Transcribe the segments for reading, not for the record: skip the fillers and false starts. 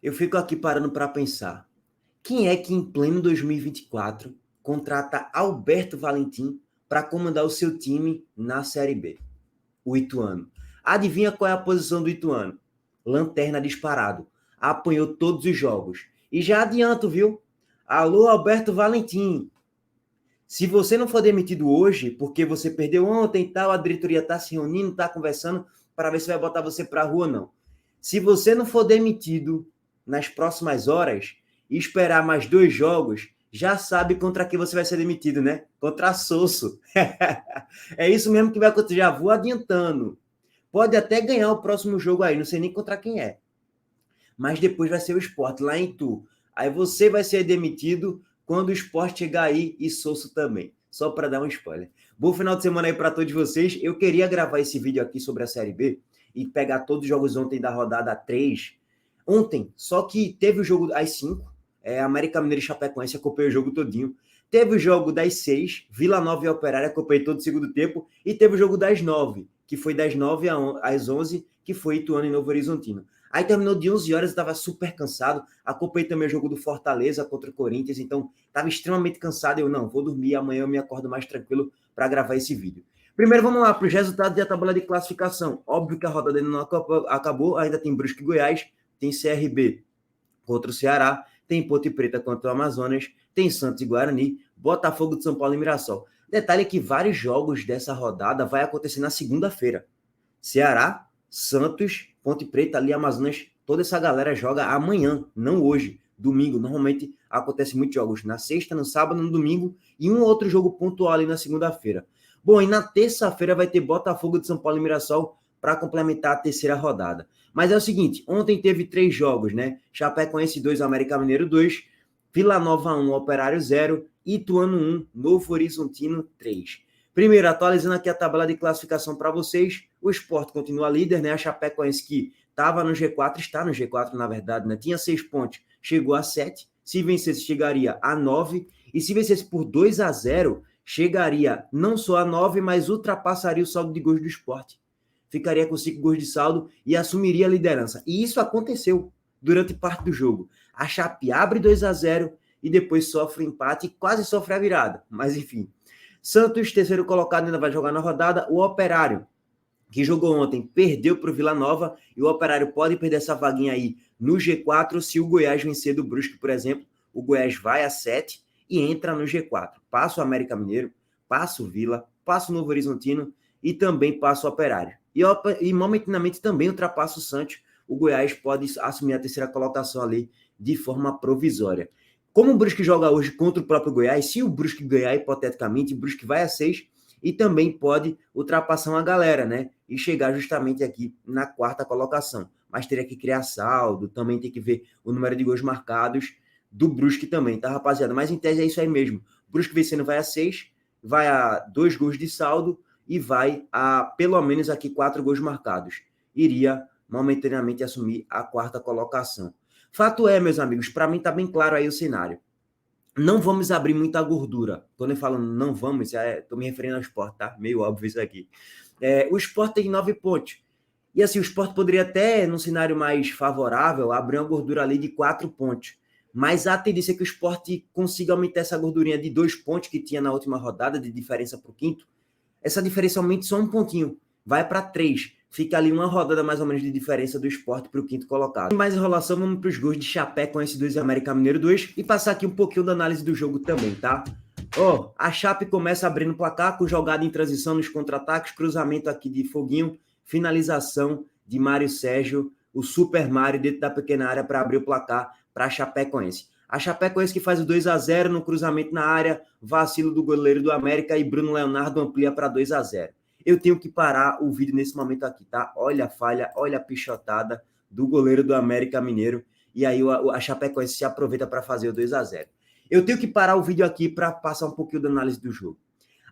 Eu fico aqui parando para pensar. Quem é que em pleno 2024 contrata Alberto Valentim para comandar o seu time na Série B? O Ituano. Adivinha qual é a posição do Ituano? Lanterna disparado. Apanhou todos os jogos. E já adianto, viu? Alô, Alberto Valentim. Se você não for demitido hoje, porque você perdeu ontem e tal, a diretoria está se reunindo, está conversando para ver se vai botar você para a rua ou não. Se você não for demitido nas próximas horas e esperar mais 2 jogos, já sabe contra quem você vai ser demitido, né? Contra a Sosso. É isso mesmo que vai acontecer. Já vou adiantando. Pode até ganhar o próximo jogo aí, não sei nem contra quem é. Mas depois vai ser o Sport, lá em Tu. Aí você vai ser demitido quando o Sport chegar aí e Sosso também. Só para dar um spoiler. Bom final de semana aí para todos vocês. Eu queria gravar esse vídeo aqui sobre a Série B e pegar todos os jogos ontem da rodada 3. Ontem, só que teve o jogo às 5, América Mineiro e Chapecoense, acompanhei o jogo todinho. Teve o jogo das 6, Vila Nova e Operária, acompanhei todo o segundo tempo. E teve o jogo das 9, que foi das 9 às 11, que foi Ituano e Novo Horizontino. Aí terminou de 11 horas, eu estava super cansado. Acompanhei também o jogo do Fortaleza contra o Corinthians, então estava extremamente cansado. Eu não, vou dormir, amanhã eu me acordo mais tranquilo para gravar esse vídeo. Primeiro vamos lá para os resultados da tabela de classificação. Óbvio que a rodada ainda não acabou, ainda tem Brusque e Goiás, tem CRB contra o Ceará, tem Ponte Preta contra o Amazonas, tem Santos e Guarani, Botafogo de São Paulo e Mirassol. Detalhe que vários jogos dessa rodada vai acontecer na segunda-feira. Ceará, Santos, Ponte Preta, ali Amazonas, toda essa galera joga amanhã, não hoje, domingo. Normalmente acontece muitos jogos na sexta, no sábado, no domingo e um outro jogo pontual ali na segunda-feira. Bom, e na terça-feira vai ter Botafogo de São Paulo e Mirassol para complementar a terceira rodada. Mas é o seguinte, ontem teve 3 jogos, né? Chapecoense 2, América Mineiro 2, Vila Nova 1, Operário 0, Ituano 1, Novo Horizontino 3. Primeiro, atualizando aqui a tabela de classificação para vocês, o Sport continua líder, né? A Chapecoense que estava no G4, está no G4 na verdade, né? Tinha 6 pontos, chegou a 7. Se vencesse, chegaria a 9. E se vencesse por 2-0, chegaria não só a 9, mas ultrapassaria o saldo de gols do Sport. Ficaria com 5 gols de saldo e assumiria a liderança. E isso aconteceu durante parte do jogo. A Chape abre 2-0 e depois sofre o empate e quase sofre a virada. Mas enfim. Santos, terceiro colocado, ainda vai jogar na rodada. O Operário, que jogou ontem, perdeu para o Vila Nova. E o Operário pode perder essa vaguinha aí no G4 se o Goiás vencer do Brusque, por exemplo. O Goiás vai a 7 e entra no G4. Passa o América Mineiro, passa o Vila, passa o Novo Horizontino e também passa o Operário. E momentaneamente também ultrapassa o Santos. O Goiás pode assumir a terceira colocação ali de forma provisória. Como o Brusque joga hoje contra o próprio Goiás, se o Brusque ganhar hipoteticamente, o Brusque vai a 6 e também pode ultrapassar uma galera, né? E chegar justamente aqui na quarta colocação. Mas teria que criar saldo, também tem que ver o número de gols marcados do Brusque também, tá, rapaziada? Mas em tese é isso aí mesmo. O Brusque vencendo vai a 6, vai a 2 gols de saldo e vai a pelo menos aqui 4 gols marcados. Iria momentaneamente assumir a quarta colocação. Fato é, meus amigos, para mim está bem claro aí o cenário. Não vamos abrir muita gordura. Quando eu falo não vamos, estou me referindo ao Sport, tá? Meio óbvio isso aqui. O Sport tem 9 pontos. E assim, o Sport poderia até, num cenário mais favorável, abrir uma gordura ali de 4 pontos. Mas a tendência é que o Sport consiga aumentar essa gordurinha de 2 pontos que tinha na última rodada, de diferença para o quinto. Essa diferença aumenta só um pontinho. Vai para 3. Fica ali uma rodada mais ou menos de diferença do Sport para o quinto colocado. Sem mais enrolação, vamos para os gols de Chapecoense 2 e América Mineiro 2 e passar aqui um pouquinho da análise do jogo também, tá? A Chape começa abrindo o placar com jogada em transição nos contra-ataques, cruzamento aqui de Foguinho, finalização de Mário Sérgio, o Super Mário dentro da pequena área para abrir o placar para a Chapecoense. A Chapecoense que faz o 2-0 no cruzamento na área, vacilo do goleiro do América e Bruno Leonardo amplia para 2-0. Eu tenho que parar o vídeo nesse momento aqui, tá? Olha a falha, olha a pichotada do goleiro do América Mineiro. E aí a Chapecoense se aproveita para fazer o 2-0. Eu tenho que parar o vídeo aqui para passar um pouquinho da análise do jogo.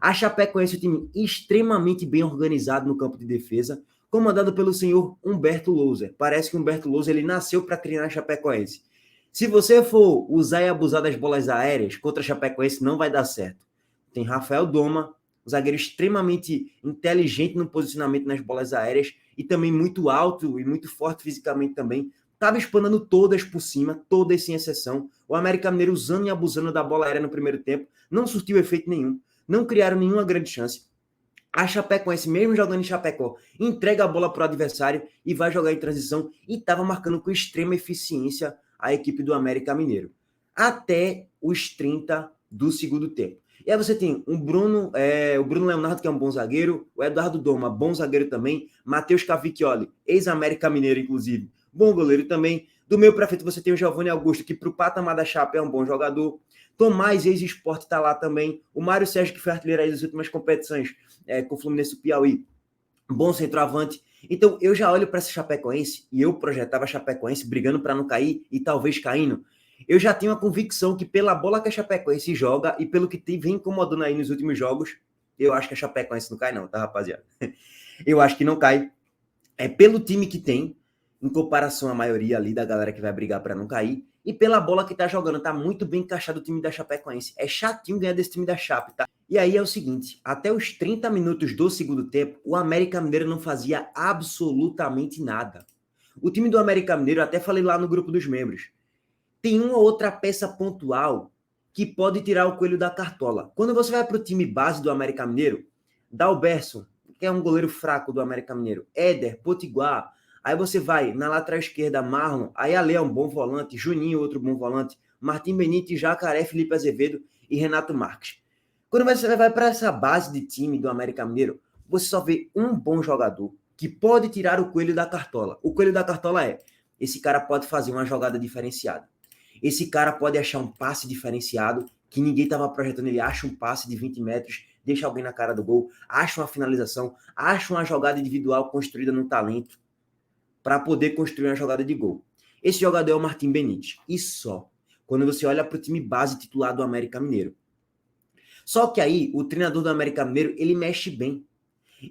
A Chapecoense é um time extremamente bem organizado no campo de defesa, comandado pelo senhor Humberto Louser. Parece que Humberto Louser ele nasceu para treinar a Chapecoense. Se você for usar e abusar das bolas aéreas contra a Chapecoense, não vai dar certo. Tem Rafael Doma, um zagueiro extremamente inteligente no posicionamento nas bolas aéreas e também muito alto e muito forte fisicamente também. Tava espanando todas por cima, todas sem exceção. O América Mineiro usando e abusando da bola aérea no primeiro tempo, não surtiu efeito nenhum, não criaram nenhuma grande chance. A Chapecoense, mesmo jogando em Chapecó, entrega a bola para o adversário e vai jogar em transição e estava marcando com extrema eficiência a equipe do América Mineiro. Até os 30 do segundo tempo. E aí você tem o Bruno Leonardo, que é um bom zagueiro, o Eduardo Doma, bom zagueiro também, Matheus Cavicchioli, ex-América Mineiro, inclusive, bom goleiro também. Do meio para frente você tem o Giovanni Augusto, que para o patamar da Chape é um bom jogador. Tomás, ex-Sport, está lá também. O Mário Sérgio, que foi artilheiro aí das últimas competições, com o Fluminense do Piauí, bom centroavante. Então eu já olho para essa Chapecoense, e eu projetava a Chapecoense brigando para não cair e talvez caindo. Eu já tenho a convicção que pela bola que a Chapecoense joga e pelo que vem incomodando aí nos últimos jogos, eu acho que a Chapecoense não cai não, tá, rapaziada? Eu acho que não cai. É pelo time que tem, em comparação à maioria ali da galera que vai brigar para não cair, e pela bola que tá jogando. Tá muito bem encaixado o time da Chapecoense. É chatinho ganhar desse time da Chape, tá? E aí é o seguinte, até os 30 minutos do segundo tempo, o América Mineiro não fazia absolutamente nada. O time do América Mineiro, até falei lá no grupo dos membros, tem uma outra peça pontual que pode tirar o coelho da cartola. Quando você vai para o time base do América Mineiro, Dalberson, que é um goleiro fraco do América Mineiro, Éder, Potiguar, aí você vai na lateral esquerda, Marlon, aí Ale é um bom volante, Juninho, outro bom volante, Martim Benítez, Jacaré, Felipe Azevedo e Renato Marques. Quando você vai para essa base de time do América Mineiro, você só vê um bom jogador que pode tirar o coelho da cartola. O coelho da cartola é, esse cara pode fazer uma jogada diferenciada. Esse cara pode achar um passe diferenciado, que ninguém estava projetando, ele acha um passe de 20 metros, deixa alguém na cara do gol, acha uma finalização, acha uma jogada individual construída no talento, para poder construir uma jogada de gol. Esse jogador é o Martim Benítez. E só. Quando você olha para o time base titular do América Mineiro. Só que aí, o treinador do América Mineiro, ele mexe bem.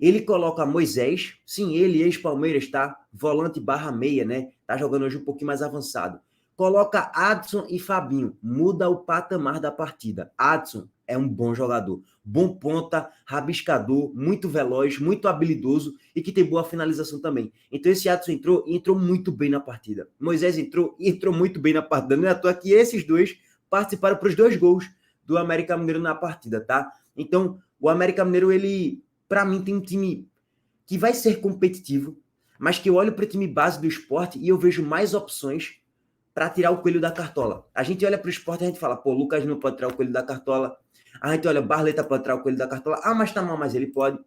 Ele coloca Moisés, sim, ele, ex-Palmeiras, tá? Volante barra meia, né? Tá jogando hoje um pouquinho mais avançado. Coloca Adson e Fabinho. Muda o patamar da partida. Adson é um bom jogador. Bom ponta, rabiscador, muito veloz, muito habilidoso e que tem boa finalização também. Então esse Adson entrou e entrou muito bem na partida. Moisés entrou e entrou muito bem na partida. Não é à toa que esses dois participaram para os 2 gols do América Mineiro na partida, tá? Então o América Mineiro, ele, para mim, tem um time que vai ser competitivo, mas que eu olho para o time base do Sport e eu vejo mais opções para tirar o coelho da cartola. A gente olha para o Sport e a gente fala, pô, Lucas não pode tirar o coelho da cartola. A gente olha, Barleta pode tirar o coelho da cartola. Ah, mas tá mal, mas ele pode.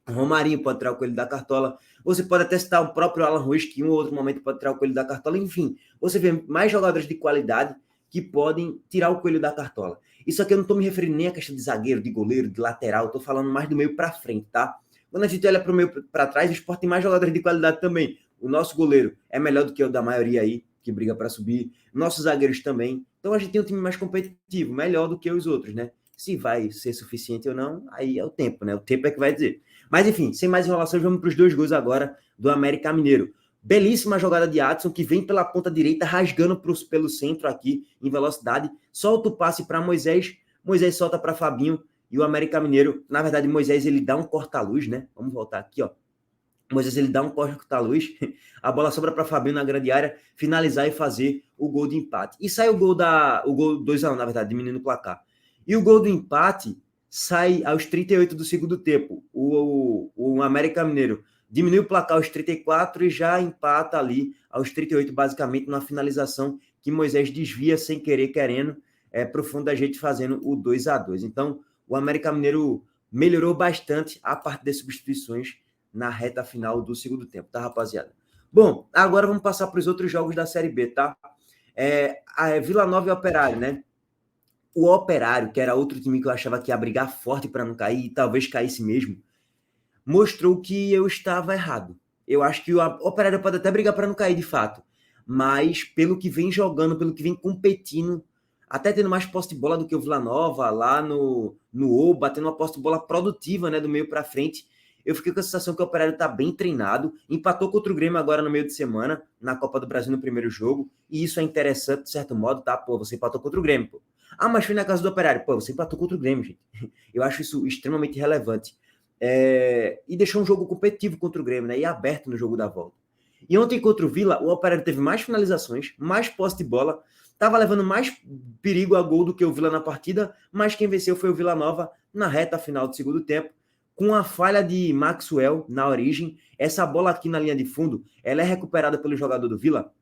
Romarinho pode tirar o coelho da cartola. Você pode até citar o próprio Alan Ruiz, que em um outro momento pode tirar o coelho da cartola. Enfim, você vê mais jogadores de qualidade que podem tirar o coelho da cartola. Isso aqui eu não estou me referindo nem à questão de zagueiro, de goleiro, de lateral. Estou falando mais do meio para frente, tá? Quando a gente olha para o meio para trás, o Sport tem mais jogadores de qualidade também. O nosso goleiro é melhor do que o da maioria aí, que briga para subir. Nossos zagueiros também. Então a gente tem um time mais competitivo, melhor do que os outros, né? Se vai ser suficiente ou não, aí é o tempo, né? O tempo é que vai dizer. Mas enfim, sem mais enrolações, vamos para os 2 gols agora do América Mineiro. Belíssima jogada de Adson, que vem pela ponta direita, rasgando pelo centro aqui, em velocidade. Solta o passe para Moisés, Moisés solta para Fabinho, e o América Mineiro, na verdade, Moisés, ele dá um corta-luz, né? Vamos voltar aqui, ó. Moisés, ele dá um corta-luz, a bola sobra para Fabinho na grande área, finalizar e fazer o gol de empate. E sai o gol 2-1, na verdade, diminuindo o placar. E o gol do empate sai aos 38 do segundo tempo. O América Mineiro diminui o placar aos 34 e já empata ali aos 38, basicamente, na finalização que Moisés desvia sem querer, querendo, para o fundo da gente, fazendo o 2-2. Então, o América Mineiro melhorou bastante a parte das substituições na reta final do segundo tempo, tá, rapaziada? Bom, agora vamos passar para os outros jogos da Série B, tá? A Vila Nova e Operário, né? O Operário, que era outro time que eu achava que ia brigar forte para não cair, e talvez caísse mesmo, mostrou que eu estava errado. Eu acho que o Operário pode até brigar para não cair de fato, mas pelo que vem jogando, pelo que vem competindo, até tendo mais posse de bola do que o Vila Nova, lá no Oba, tendo uma posse de bola produtiva, né, do meio para frente, eu fiquei com a sensação que o Operário está bem treinado, empatou contra o Grêmio agora no meio de semana, na Copa do Brasil no primeiro jogo, e isso é interessante, de certo modo, tá? Pô, você empatou contra o Grêmio, pô. Ah, mas foi na casa do Operário. Pô, você empatou contra o Grêmio, gente. Eu acho isso extremamente relevante. E deixou um jogo competitivo contra o Grêmio, né? E aberto no jogo da volta. E ontem contra o Vila, o Operário teve mais finalizações, mais posse de bola, estava levando mais perigo a gol do que o Vila na partida, mas quem venceu foi o Vila Nova na reta final do segundo tempo, com a falha de Maxwell na origem. Essa bola aqui na linha de fundo, ela é recuperada pelo jogador do Vila,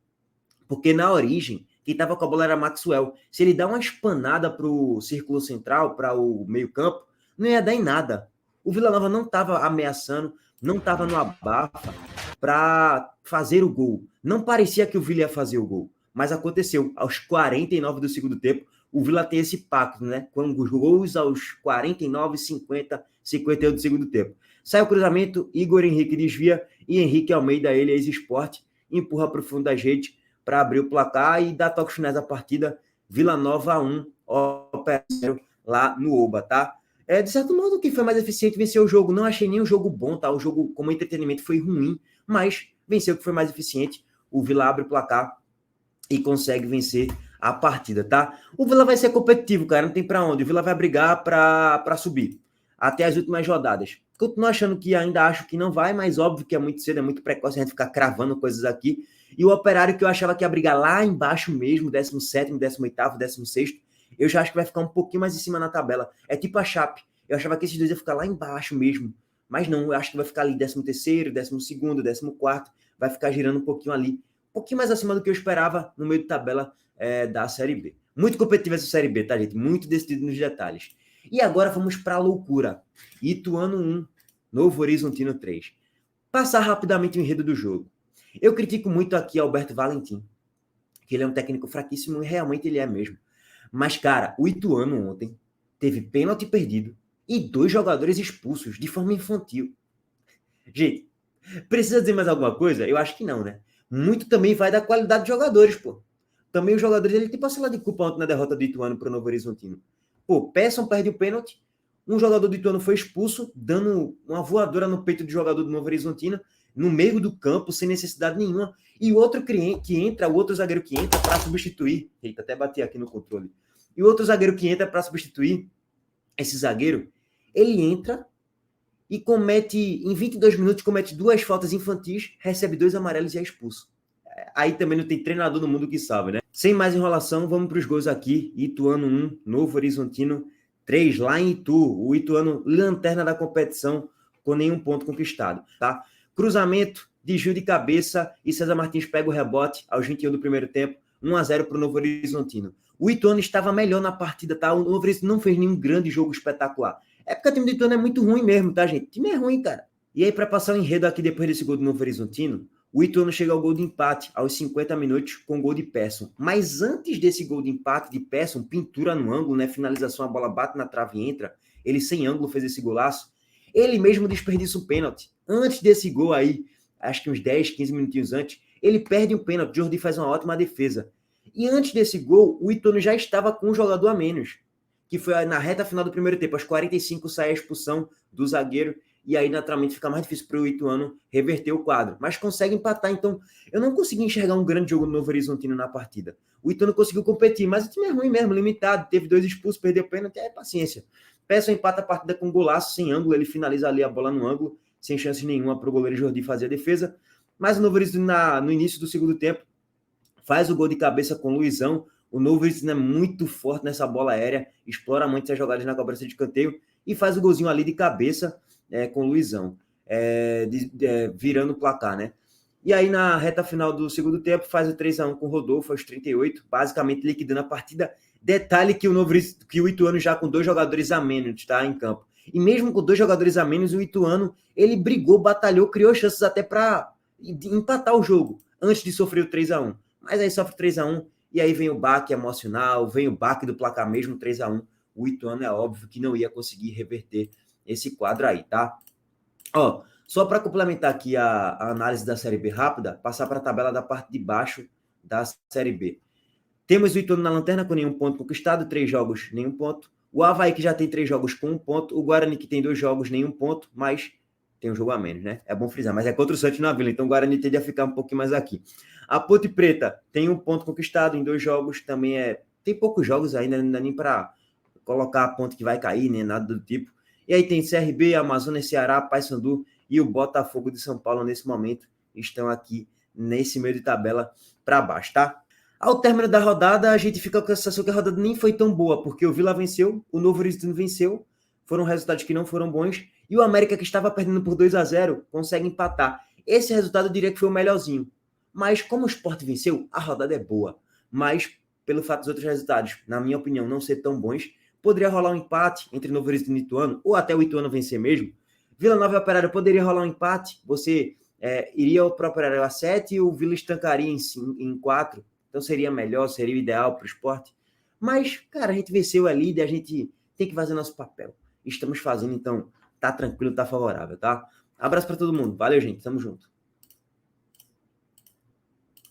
porque na origem, quem estava com a bola era Maxwell. Se ele dá uma espanada para o círculo central, para o meio campo, não ia dar em nada. O Vila Nova não estava ameaçando, não estava no abafa para fazer o gol. Não parecia que o Vila ia fazer o gol, mas aconteceu. Aos 49 do segundo tempo, o Vila tem esse pacto, né? Com os gols aos 49, 50, 51 do segundo tempo. Sai o cruzamento, Igor Henrique desvia e Henrique Almeida, ele, ex-Sport, empurra para o fundo das redes para abrir o placar e dar toques finais da partida. Vila Nova 1, Operário lá no Oba, tá? De certo modo, quem foi mais eficiente venceu o jogo. Não achei nem o jogo bom, tá? O jogo, como entretenimento, foi ruim, mas venceu o que foi mais eficiente. O Vila abre o placar e consegue vencer a partida, tá? O Vila vai ser competitivo, cara, não tem para onde. O Vila vai brigar para subir até as últimas rodadas. Continuo achando que ainda acho que não vai, mas óbvio que é muito cedo, é muito precoce a gente ficar cravando coisas aqui. E o Operário, que eu achava que ia brigar lá embaixo mesmo, 17º, 18º, 16º, eu já acho que vai ficar um pouquinho mais em cima na tabela. É tipo a Chape. Eu achava que esses dois iam ficar lá embaixo mesmo. Mas não, eu acho que vai ficar ali 13º, 12º, 14º, vai ficar girando um pouquinho ali. Um pouquinho mais acima do que eu esperava no meio de tabela da Série B. Muito competitiva essa Série B, tá, gente? Muito decidido nos detalhes. E agora vamos para a loucura. Ituano 1, Novo Horizontino 3. Passar rapidamente o enredo do jogo. Eu critico muito aqui Alberto Valentim, que ele é um técnico fraquíssimo e realmente ele é mesmo. Mas, cara, o Ituano ontem teve pênalti perdido e 2 jogadores expulsos de forma infantil. Gente, precisa dizer mais alguma coisa? Eu acho que não, né? Muito também vai da qualidade dos jogadores, pô. Também os jogadores, ele tem parcela de culpa ontem na derrota do Ituano para o Novo Horizontino. Pô, Pesson perde o pênalti, um jogador do Ituano foi expulso, dando uma voadora no peito do jogador do Novo Horizontino, no meio do campo, sem necessidade nenhuma. E o outro que entra, o outro zagueiro que entra para substituir. Eita, até bati aqui no controle. E o outro zagueiro que entra para substituir esse zagueiro, ele entra e comete, em 22 minutos, comete 2 faltas infantis, recebe 2 amarelos e é expulso. Aí também não tem treinador no mundo que sabe, né? Sem mais enrolação, vamos para os gols aqui. Ituano 1, Novo Horizontino 3, lá em Itu. O Ituano, lanterna da competição, com nenhum ponto conquistado, tá? Cruzamento de Gil de cabeça e César Martins pega o rebote aos 21 do primeiro tempo, 1-0 para o Novo Horizontino. O Ituano estava melhor na partida, tá? O Novo Horizontino não fez nenhum grande jogo espetacular. É porque o time do Ituano é muito ruim mesmo, tá, gente? O time é ruim, cara. E aí, para passar o enredo aqui depois desse gol do Novo Horizontino, o Ituano chega ao gol de empate aos 50 minutos com gol de Pesson. Mas antes desse gol de empate de Pesson, pintura no ângulo, né? Finalização, a bola bate na trave e entra. Ele sem ângulo fez esse golaço. Ele mesmo desperdiça um pênalti. Antes desse gol aí, acho que uns 10, 15 minutinhos antes, ele perde um pênalti. O Jordi faz uma ótima defesa. E antes desse gol, o Ituano já estava com um jogador a menos, que foi na reta final do primeiro tempo. Aos 45 sai a expulsão do zagueiro, e aí naturalmente fica mais difícil para o Ituano reverter o quadro, mas consegue empatar. Então eu não consegui enxergar um grande jogo do Novo Horizontino na partida. O Ituano conseguiu competir, mas o time é ruim mesmo, limitado, teve 2 expulsos, perdeu o pênalti, paciência. Peça empata a partida com um golaço sem ângulo, ele finaliza ali a bola no ângulo, sem chance nenhuma para o goleiro Jordi fazer a defesa, mas o Novo Horizontino no início do segundo tempo faz o gol de cabeça com o Luizão. O Novo Horizontino é muito forte nessa bola aérea, explora muito essas jogadas na cobrança de escanteio e faz o golzinho ali de cabeça com o Luizão, virando o placar, né? E aí, na reta final do segundo tempo, faz o 3-1 com o Rodolfo aos 38, basicamente liquidando a partida. Detalhe que o Ituano já com 2 jogadores a menos, tá, em campo. E mesmo com 2 jogadores a menos, o Ituano, ele brigou, batalhou, criou chances até para empatar o jogo, antes de sofrer o 3-1. Mas aí sofre 3-1, e aí vem o baque emocional, vem o baque do placar mesmo, 3-1. O Ituano é óbvio que não ia conseguir reverter esse quadro aí, tá? Ó, só para complementar aqui a análise da Série B rápida, passar para a tabela da parte de baixo da Série B. Temos o Ituano na lanterna com nenhum ponto conquistado, 3 jogos, nenhum ponto. O Avaí que já tem 3 jogos com 1 ponto. O Guarani que tem 2 jogos, nenhum ponto, mas tem um jogo a menos, né? É bom frisar, mas é contra o Santos na Vila, então o Guarani tende a ficar um pouquinho mais aqui. A Ponte Preta tem 1 ponto conquistado em 2 jogos, também tem poucos jogos ainda, não dá nem para colocar a ponte que vai cair, nem nada do tipo. E aí tem CRB, Amazonas, Ceará, Paysandu e o Botafogo de São Paulo nesse momento estão aqui nesse meio de tabela para baixo, tá? Ao término da rodada, a gente fica com a sensação que a rodada nem foi tão boa, porque o Vila venceu, o Novo Horizontino venceu, foram resultados que não foram bons, e o América, que estava perdendo por 2-0, consegue empatar. Esse resultado eu diria que foi o melhorzinho. Mas como o Sport venceu, a rodada é boa. Mas, pelo fato dos outros resultados, na minha opinião, não ser tão bons, poderia rolar um empate entre Novo Horizontino e Ituano, ou até o Ituano vencer mesmo. Vila Nova e Operário poderia rolar um empate, você iria para o Operário a 7 e o Vila estancaria em 4. Então seria melhor, seria o ideal para o Sport. Mas, cara, a gente venceu a líder, a gente tem que fazer nosso papel. Estamos fazendo, então tá tranquilo, tá favorável, tá? Abraço para todo mundo. Valeu, gente. Tamo junto.